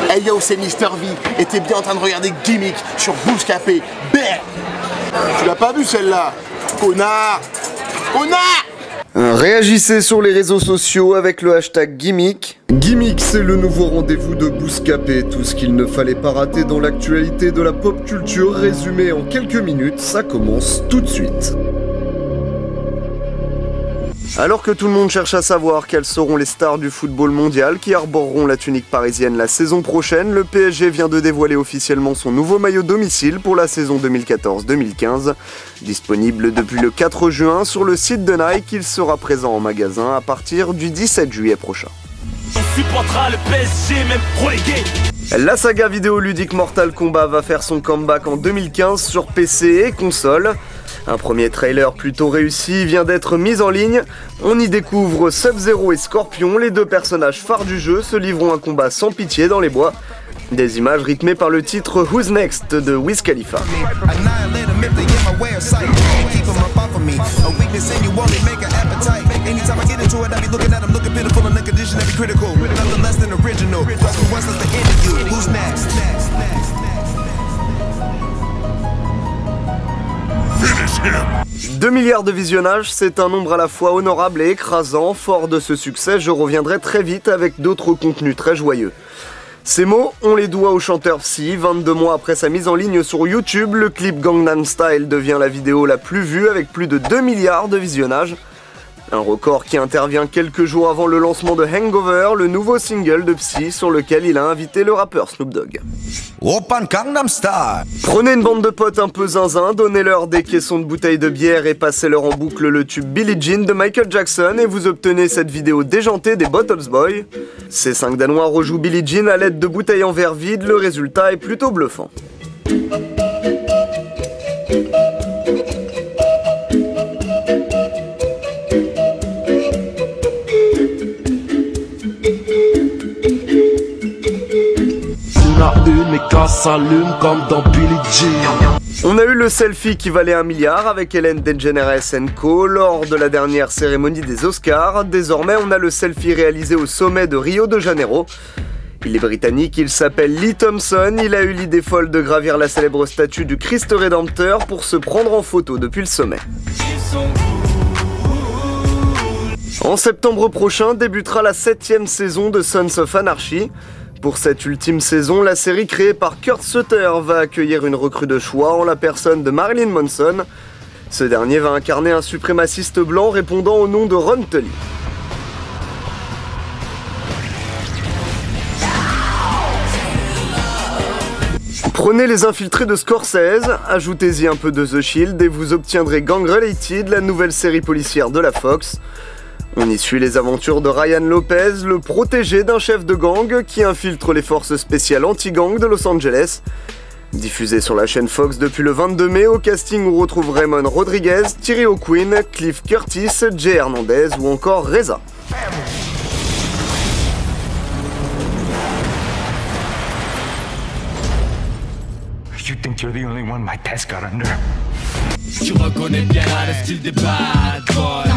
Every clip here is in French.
Hey yo, c'est Mr V, et t'es bien en train de regarder Gimmick sur Bouscapé. Tu l'as pas vu celle-là? Connard! Connard! Réagissez sur les réseaux sociaux avec le hashtag Gimmick. Gimmick, c'est le nouveau rendez-vous de Bouscapé. Tout ce qu'il ne fallait pas rater dans l'actualité de la pop culture résumé en quelques minutes, ça commence tout de suite. Alors que tout le monde cherche à savoir quelles seront les stars du football mondial qui arboreront la tunique parisienne la saison prochaine, le PSG vient de dévoiler officiellement son nouveau maillot domicile pour la saison 2014-2015. Disponible depuis le 4 juin sur le site de Nike, il sera présent en magasin à partir du 17 juillet prochain. On supportera le PSG même relégué. La saga vidéoludique Mortal Kombat va faire son comeback en 2015 sur PC et console. Un premier trailer plutôt réussi vient d'être mis en ligne. On y découvre Sub-Zero et Scorpion, les deux personnages phares du jeu, se livrant un combat sans pitié dans les bois. Des images rythmées par le titre Who's Next de Wiz Khalifa. « 2 milliards de visionnages, c'est un nombre à la fois honorable et écrasant. Fort de ce succès, je reviendrai très vite avec d'autres contenus très joyeux. » Ces mots, on les doit au chanteur Psy. 22 mois après sa mise en ligne sur YouTube, le clip Gangnam Style devient la vidéo la plus vue avec plus de 2 milliards de visionnages. Un record qui intervient quelques jours avant le lancement de Hangover, le nouveau single de Psy sur lequel il a invité le rappeur Snoop Dogg. Oppan Gangnam Style. Prenez une bande de potes un peu zinzin, donnez-leur des caissons de bouteilles de bière et passez-leur en boucle le tube Billie Jean de Michael Jackson et vous obtenez cette vidéo déjantée des Bottles Boys. Ces 5 Danois rejouent Billie Jean à l'aide de bouteilles en verre vide, le résultat est plutôt bluffant. Une, mais quand ça s'allume comme dans Billie Jean. On a eu le selfie qui valait 1 milliard avec Ellen DeGeneres & Co. lors de la dernière cérémonie des Oscars. Désormais, on a le selfie réalisé au sommet de Rio de Janeiro. Il est britannique, il s'appelle Lee Thompson. Il a eu l'idée folle de gravir la célèbre statue du Christ Rédempteur pour se prendre en photo depuis le sommet. En septembre prochain débutera la 7e saison de Sons of Anarchy. Pour cette ultime saison, la série créée par Kurt Sutter va accueillir une recrue de choix en la personne de Marilyn Manson. Ce dernier va incarner un suprémaciste blanc répondant au nom de Ron Tully. Prenez Les Infiltrés de Scorsese, ajoutez-y un peu de The Shield et vous obtiendrez Gang Related, la nouvelle série policière de la Fox. On y suit les aventures de Ryan Lopez, le protégé d'un chef de gang qui infiltre les forces spéciales anti-gang de Los Angeles. Diffusé sur la chaîne Fox depuis le 22 mai, au casting on retrouve Raymond Rodriguez, Thierry O'Quinn, Cliff Curtis, Jay Hernandez ou encore Reza. You think you're the only one my test got under? Tu reconnais bien le style des bad boys.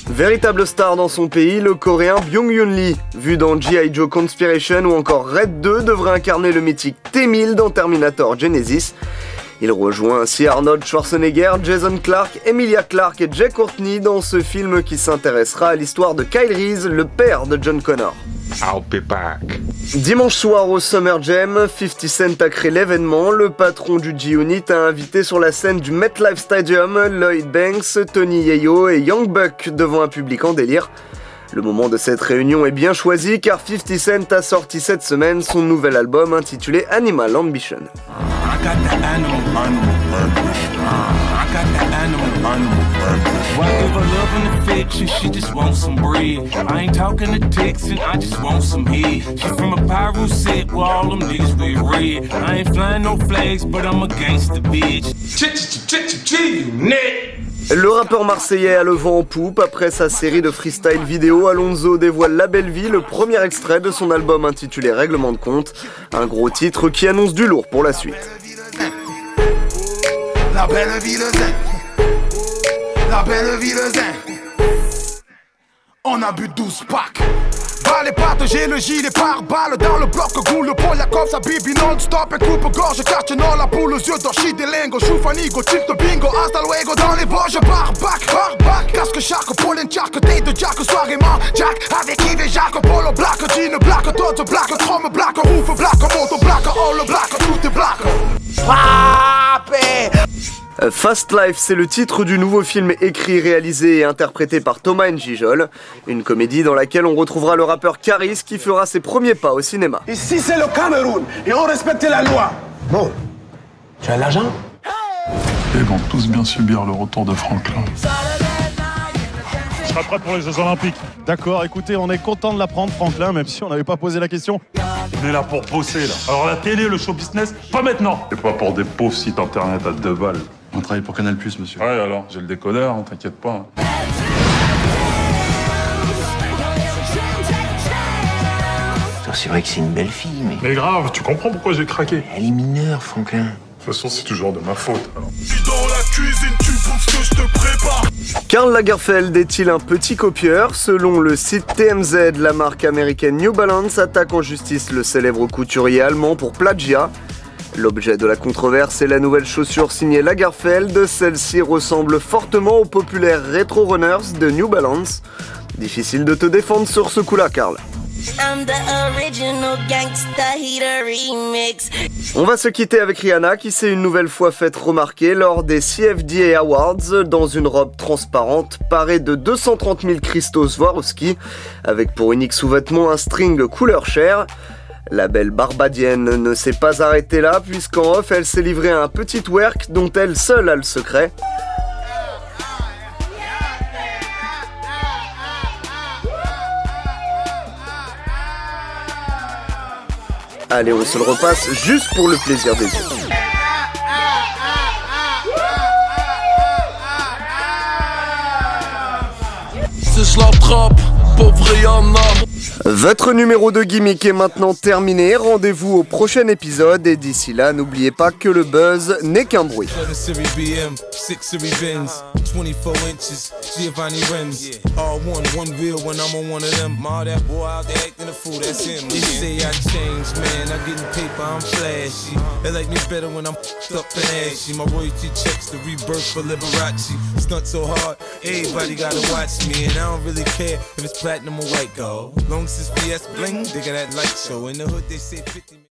Véritable star dans son pays, le coréen Byung-Hun Lee, vu dans G.I. Joe Conspiration ou encore Red 2, devrait incarner le mythique T-1000 dans Terminator Genesis. Il rejoint ainsi Arnold Schwarzenegger, Jason Clarke, Emilia Clarke et Jay Courtney dans ce film qui s'intéressera à l'histoire de Kyle Reese, le père de John Connor. I'll be back. Dimanche soir au Summer Jam, 50 Cent a créé l'événement. Le patron du G-Unit a invité sur la scène du MetLife Stadium Lloyd Banks, Tony Yayo et Young Buck devant un public en délire. Le moment de cette réunion est bien choisi car 50 Cent a sorti cette semaine son nouvel album intitulé Animal Ambition. She just wants some bread. I ain't talking to Texan, I just want some head. She from a pyro set where all them niggas wear red. I ain't flying no flags, but I'm a gangster bitch. Le rappeur marseillais a le vent en poupe. Après sa série de freestyle vidéo, Alonso dévoile La Belle Vie, le premier extrait de son album intitulé Règlement de compte. Un gros titre qui annonce du lourd pour la suite. La belle vie le zen. La belle vie le zen. On a bu 12 packs. Balles et pattes, j'ai le gilet par balle. Dans le bloc, goût le pôle, comme ça, bibi non-stop. Et coupe-gorge, quartier nord, la poule aux yeux d'orchid des lingots. Choufanigo, type de bingo, hasta luego. Dans les Vosges, barbac, casque, charque, pollen, charque, tête de jack, soirée, man, jack, avec Yves et Jacques, polo, black, jean, black, tot, black, chrome, black, roof, black, moto, black, all black, tout est black. Fast Life, c'est le titre du nouveau film écrit, réalisé et interprété par Thomas N'Gijol. Une comédie dans laquelle on retrouvera le rappeur Caris qui fera ses premiers pas au cinéma. Ici c'est le Cameroun et on respecte la loi. Bon, tu as de l'argent? Ils vont tous bien subir le retour de Franklin. Je serai prêt pour les Jeux Olympiques. D'accord, écoutez, on est content de l'apprendre, Franklin, même si on n'avait pas posé la question. On est là pour bosser, là. Alors la télé, le show business, pas maintenant. Et pas pour des pauvres sites internet à 2 balles. On travaille pour Canal+, monsieur. Ouais, alors, j'ai le décodeur, hein, t'inquiète pas. C'est vrai que c'est une belle fille, mais... Mais grave, tu comprends pourquoi j'ai craqué? Elle est mineure, Franklin. De toute façon, c'est toujours de ma faute, alors. Je suis dans la cuisine, tu bouffes ce que je te prépare. Karl Lagerfeld est-il un petit copieur? Selon le site TMZ, la marque américaine New Balance attaque en justice le célèbre couturier allemand pour plagiat. L'objet de la controverse est la nouvelle chaussure signée Lagerfeld. Celle-ci ressemble fortement aux populaires Retro Runners de New Balance. Difficile de te défendre sur ce coup-là, Karl. On va se quitter avec Rihanna qui s'est une nouvelle fois faite remarquer lors des CFDA Awards dans une robe transparente parée de 230 000 cristaux Swarovski avec pour unique sous-vêtement un string couleur chair. La belle Barbadienne ne s'est pas arrêtée là puisqu'en off elle s'est livrée à un petit twerk dont elle seule a le secret. Allez, on se le repasse juste pour le plaisir des yeux. Si je l'attrape, pauvre Rihanna. Votre numéro de gimmick est maintenant terminé. Rendez-vous au prochain épisode et d'ici là, n'oubliez pas que le buzz n'est qu'un bruit. 24 inches, Giovanni rims. All one wheel when I'm on one of them. Ma, that boy out there acting a fool, that's him. They say I changed, man. I'm getting paper, I'm flashy. They like me better when I'm up and ashy. My royalty checks the rebirth for Liberace. Stunt so hard, everybody gotta watch me. And I don't really care if it's platinum or white gold. Long as it's BS bling, they got that light show. In the hood, they say 50.